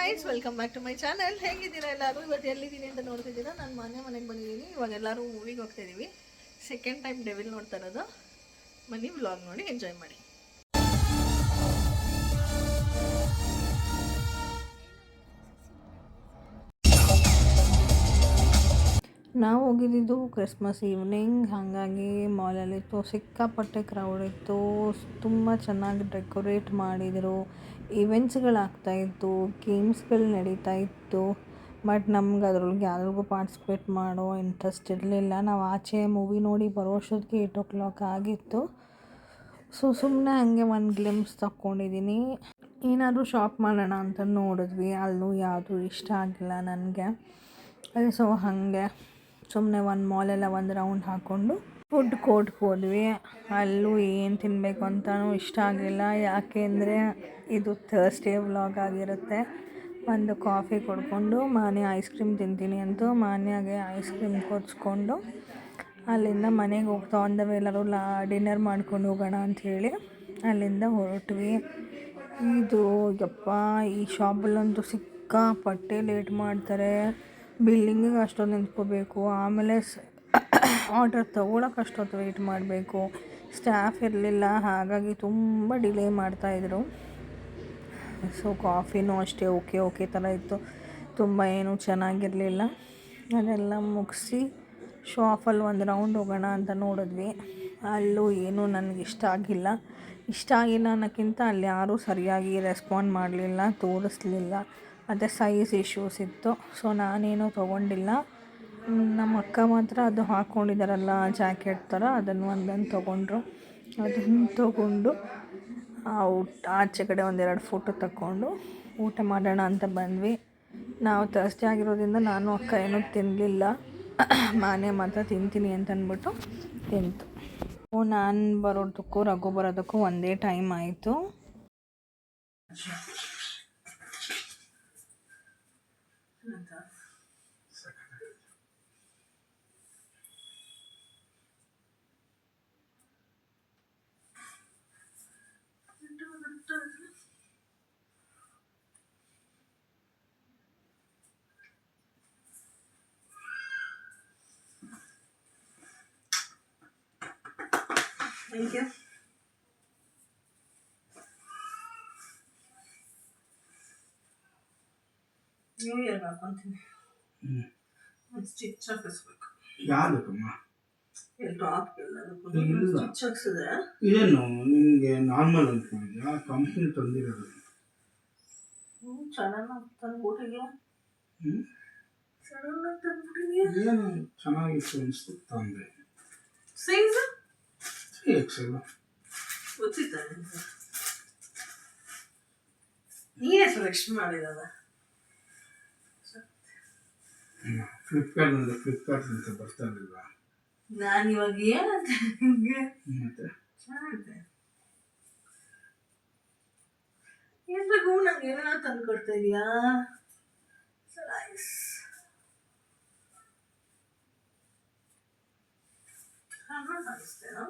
Guys, welcome back to my channel. ಹೇಗಿದ್ದೀರಾ ಎಲ್ಲರೂ? ಇವತ್ತು ಎಲ್ಲಿದ್ದೀನಿ ಅಂತ ನೋಡ್ತಿದ್ದೀರಾ. ನಾನು ಮನೆಗೆ ಬಂದಿದ್ದೀನಿ. ಇವಾಗ ಎಲ್ಲರೂ ಮೂವಿಗೆ ಹೋಗ್ತಾಯಿದ್ದೀವಿ. ಸೆಕೆಂಡ್ ಟೈಮ್ ಡೆವಿಲ್ ನೋಡ್ತಾ ಇರೋದು. ಬನ್ನಿ, ವ್ಲಾಗ್ ನೋಡಿ ಎಂಜಾಯ್ ಮಾಡಿ. ನಾವು ಹೋಗಿದ್ದು ಕ್ರಿಸ್ಮಸ್ ಈವ್ನಿಂಗ್, ಹಾಗಾಗಿ ಮಾಲಲ್ಲಿತ್ತು. ಸಿಕ್ಕಾಪಟ್ಟೆ ಕ್ರೌಡ್ ಇತ್ತು. ತುಂಬ ಚೆನ್ನಾಗಿ ಡೆಕೋರೇಟ್ ಮಾಡಿದರು. ಇವೆಂಟ್ಸ್ಗಳಾಗ್ತಾಯಿತ್ತು, ಗೇಮ್ಸ್ಗಳು ನಡೀತಾ ಇತ್ತು. ಬಟ್ ನಮ್ಗೆ ಅದ್ರೊಳಗೆ ಯಾವ್ದ್ರಿಗೂ ಪಾರ್ಟಿಸಿಪೇಟ್ ಮಾಡೋ ಇಂಟ್ರೆಸ್ಟ್ ಇರಲಿಲ್ಲ. ನಾವು ಆಚೆ ಮೂವಿ ನೋಡಿ ಬರೋ ಅಷ್ಟೊತ್ತಿಗೆ 8 o'clock ಆಗಿತ್ತು. ಸುಮ್ಮನೆ ಹಾಗೆ ಒಂದು ಗ್ಲಿಮ್ಸ್ ತಕ್ಕೊಂಡಿದ್ದೀನಿ. ಏನಾದರೂ ಶಾಪ್ ಮಾಡೋಣ ಅಂತ ನೋಡಿದ್ವಿ. ಅಲ್ಲೂ ಯಾವುದೂ ಇಷ್ಟ ಆಗಿಲ್ಲ ನನಗೆ. ಸೊ ಹಾಗೆ ಸುಮ್ಮನೆ ಒಂದು ಮಾಲೆಲ್ಲ ಒಂದು ರೌಂಡ್ ಹಾಕ್ಕೊಂಡು ಫುಡ್ ಕೋರ್ಟ್ಗೆ ಹೋದ್ವಿ. ಅಲ್ಲೂ ಏನು ತಿನ್ನಬೇಕು ಅಂತಲೂ ಇಷ್ಟ ಆಗಲಿಲ್ಲ. ಯಾಕೆ ಅಂದರೆ ಇದು ಥರ್ಸ್ಡೇ ವ್ಲಾಗ್ ಆಗಿರುತ್ತೆ. ಒಂದು ಕಾಫಿ ಕುಡ್ಕೊಂಡು ಮಾನ್ಯ ಐಸ್ ಕ್ರೀಮ್ ತಿಂತೀನಿ ಅಂತ ಮಾನ್ಯಾಗೆ ಐಸ್ ಕ್ರೀಮ್ ಕೊಡಿಸ್ಕೊಂಡು ಅಲ್ಲಿಂದ ಮನೆಗೆ ಹೋಗ್ತಾ ಒಂದವೆ ಎಲ್ಲರೂ ಡಿನ್ನರ್ ಮಾಡ್ಕೊಂಡು ಹೋಗೋಣ ಅಂಥೇಳಿ ಅಲ್ಲಿಂದ ಹೊರಟ್ವಿ. ಇದು ಯಪ್ಪ, ಈ ಶಾಪಲ್ಲಂತೂ ಸಿಕ್ಕಾಪಟ್ಟೆ ಲೇಟ್ ಮಾಡ್ತಾರೆ. ಬಿಲ್ಲಿಂಗಿಗೆ ಅಷ್ಟೊಂದು ನಿಂತ್ಕೋಬೇಕು, ಆಮೇಲೆ ಆರ್ಡರ್ ತೊಗೊಳಕ್ಕೆ ಅಷ್ಟೊತ್ತು ವೆಯ್ಟ್ ಮಾಡಬೇಕು. ಸ್ಟಾಫ್ ಇರಲಿಲ್ಲ, ಹಾಗಾಗಿ ತುಂಬ ಡಿಲೇ ಮಾಡ್ತಾಯಿದ್ರು. ಸೊ ಕಾಫಿನೂ ಅಷ್ಟೇ ಓಕೆ ಥರ ಇತ್ತು, ತುಂಬ ಏನೂ ಚೆನ್ನಾಗಿರಲಿಲ್ಲ. ಅದೆಲ್ಲ ಮುಗಿಸಿ ಶಾಪಲ್ಲಿ ಒಂದು ರೌಂಡ್ ಹೋಗೋಣ ಅಂತ ನೋಡಿದ್ವಿ. ಅಲ್ಲೂ ಏನೂ ನನಗೆ ಇಷ್ಟ ಆಗಿಲ್ಲ ಅನ್ನೋಕ್ಕಿಂತ ಅಲ್ಲಿ ಯಾರೂ ಸರಿಯಾಗಿ ರೆಸ್ಪಾಂಡ್ ಮಾಡಲಿಲ್ಲ, ತೋರಿಸ್ಲಿಲ್ಲ. ಮತ್ತು ಸೈಜ್ ಇಶ್ಯೂಸ್ ಇತ್ತು. ಸೊ ನಾನೇನೂ ತೊಗೊಂಡಿಲ್ಲ. ನಮ್ಮ ಅಕ್ಕ ಮಾತ್ರ ಅದು ಹಾಕ್ಕೊಂಡಿದ್ದಾರಲ್ಲ ಜಾಕೆಟ್ ಥರ, ಅದನ್ನು ಒಂದನ್ನು ತೊಗೊಂಡ್ರು. ಅದನ್ನು ತೊಗೊಂಡು ಆಚೆ ಕಡೆ ಒಂದೆರಡು ಫೋಟೋ ತಗೊಂಡು ಊಟ ಮಾಡೋಣ ಅಂತ ಬಂದ್ವಿ. ನಾವು ಥರ್ಸ್ಡೇ ಆಗಿರೋದ್ರಿಂದ ನಾನು ಅಕ್ಕ ಏನೂ ತಿನ್ನಲಿಲ್ಲ. ಮಾನೆ ಮಾತ್ರ ತಿಂತೀನಿ ಅಂತ ಅಂದ್ಬಿಟ್ಟು ತಿಂತು. ನಾನು ಬರೋದಕ್ಕೂ ರಘು ಬರೋದಕ್ಕೂ ಒಂದೇ ಟೈಮ್ ಆಯಿತು. Thank you. ನ್ಯೂ ಇಯರ್ ಹಾಕೊಂತೀನಿ. ಒಂದು ಸ್ಟಿಚ್ ಹಾಕಿಸ್ಬೇಕು. ಯಾವ್ದಕ್ಕಮ್ಮ? ಟಾಪ್ ಎಲ್ಲ ಸ್ಟಿಚ್ ಹಾಕ್ಸಿದ್ರೆ ಇದೇನು ನಿಮಗೆ ನಾರ್ಮಲ್ ಅಂದ್ಕೊಂಡಿದ್ಯಾ? ಕಂಪ್ನಿ ತಂದಿರೋದು. ಚೆನ್ನಾಗಿ ತಂದ್ಬಿಟ್ಟಿದ್ಯಾ? ಚೆನ್ನಾಗಿ ತಂದ್ಬಿಟ್ಟಿದ್ಯಾ? ಏನು ಚೆನ್ನಾಗಿತ್ತು ಅನಿಸ್ತು ತಂದೆ. Size 3XL ಗೊತ್ತಿತ್ತ? ನೀನೇ ಸೆಲೆಕ್ಷನ್ ಮಾಡಿರೋದ? ಫ್ಲಿಪ್ಕಾರ್ಟ್ ಅಂತ ಬರ್ತಾ ಇರಲಿಲ್ವಾ? ನಾನು ಇವಾಗ ಏನಂತ ನಿಮಗೆ ಮತ್ತೆ ಚೆನ್ನಾಗಿದೆ. ಎಲ್ರಿಗೂ ನಂಗೆ ಏನೇನೋ ತಂದು ಕೊಡ್ತಾ ಇದೆಯಾ? ಸಲೈಸ್ ಕಾಣಿಸ್ತೇನೋ?